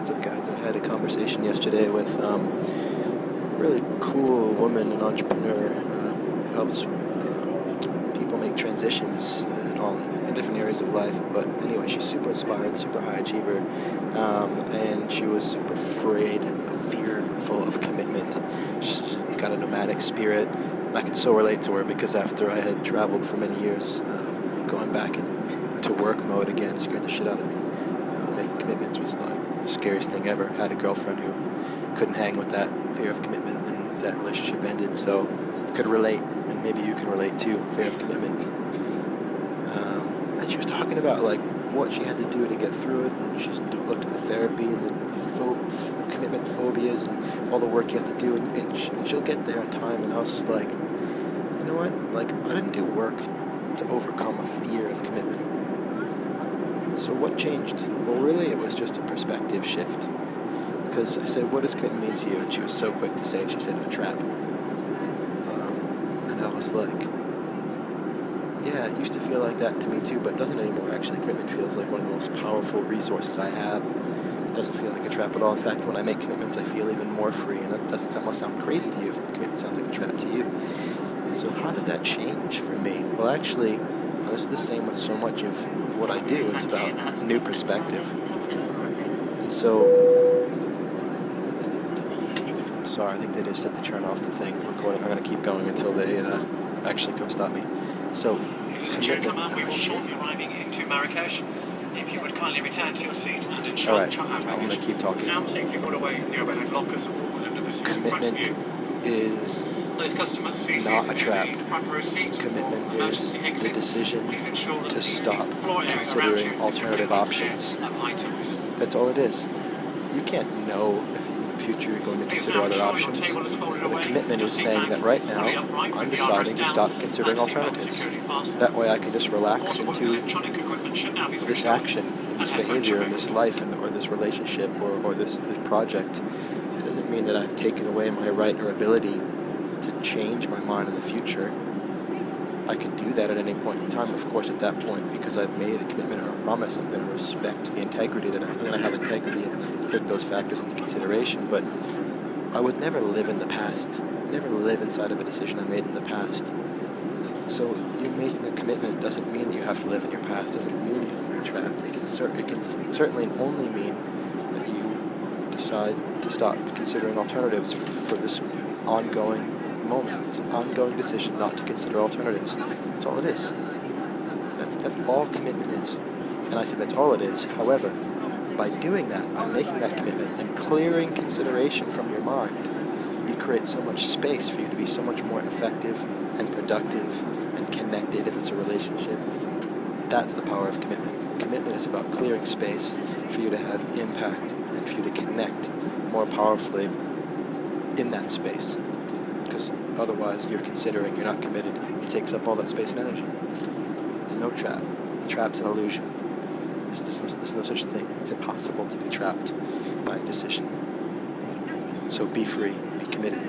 What's up, guys? I had a conversation yesterday with a really cool woman, an entrepreneur, who helps people make transitions in different areas of life. But anyway, she's super inspired, super high achiever, and she was super fearful of commitment. She's got a nomadic spirit. I could so relate to her because after I had traveled for many years, going back into work mode again scared the shit out of me. Making commitments was like the scariest thing ever. I had a girlfriend who couldn't hang with that fear of commitment, and that relationship ended. So could relate, and maybe you can relate too. Fear of commitment. And she was talking about like what she had to do to get through it, and she's looked at the therapy and the commitment phobias and all the work you have to do, and she'll get there in time. And I was just like, you know what? Like, I didn't do work to overcome a fear of commitment. So what changed? Well, really, it was just a perspective shift. Because I said, what does commitment mean to you? And she was so quick to say, she said, a trap. And I was like, yeah, it used to feel like that to me too, but it doesn't anymore. Actually, commitment feels like one of the most powerful resources I have. It doesn't feel like a trap at all. In fact, when I make commitments, I feel even more free. And that must sound crazy to you if commitment sounds like a trap to you. So how did that change for me? Well, actually, this is the same with so much of what I do. It's about new perspective. And so, I'm sorry, I think they just said to turn off the thing recording. I'm going to keep going until they actually come stop me. So, commitment. We will shortly arriving into Marrakesh. If you would kindly return to your seat and ensure all right, I'm going to keep talking. Now safely put away the overhead lockers all under the seat in front of you. Commitment is not a trap. Commitment is the decision to stop considering alternative options. That's all it is. You can't know if in the future you're going to consider other options. But a commitment is saying that right now I'm deciding to stop considering alternatives. That way I can just relax into this action, this behavior, and this life, or this relationship, or this project. It doesn't mean that I've taken away my right or ability to change my mind in the future. I can do that at any point in time, of course, at that point, because I've made a commitment or a promise. I'm going to respect the integrity, that I'm going to have integrity and take those factors into consideration. But I would never live in the past, never live inside of a decision I made in the past. So you making a commitment doesn't mean that you have to live in your past, doesn't mean you have to be trapped. It can certainly only mean that you decide to stop considering alternatives for this ongoing moment. It's an ongoing decision not to consider alternatives. That's all it is. That's all commitment is. And I said that's all it is. However, by doing that, by making that commitment and clearing consideration from your mind, you create so much space for you to be so much more effective and productive and connected if it's a relationship. That's the power of commitment. Commitment is about clearing space for you to have impact and for you to connect more powerfully in that space. Because otherwise you're not committed. It takes up all that space and energy. There's no trap. The trap's an illusion. There's no such thing. It's impossible to be trapped by a decision. So be free, be committed.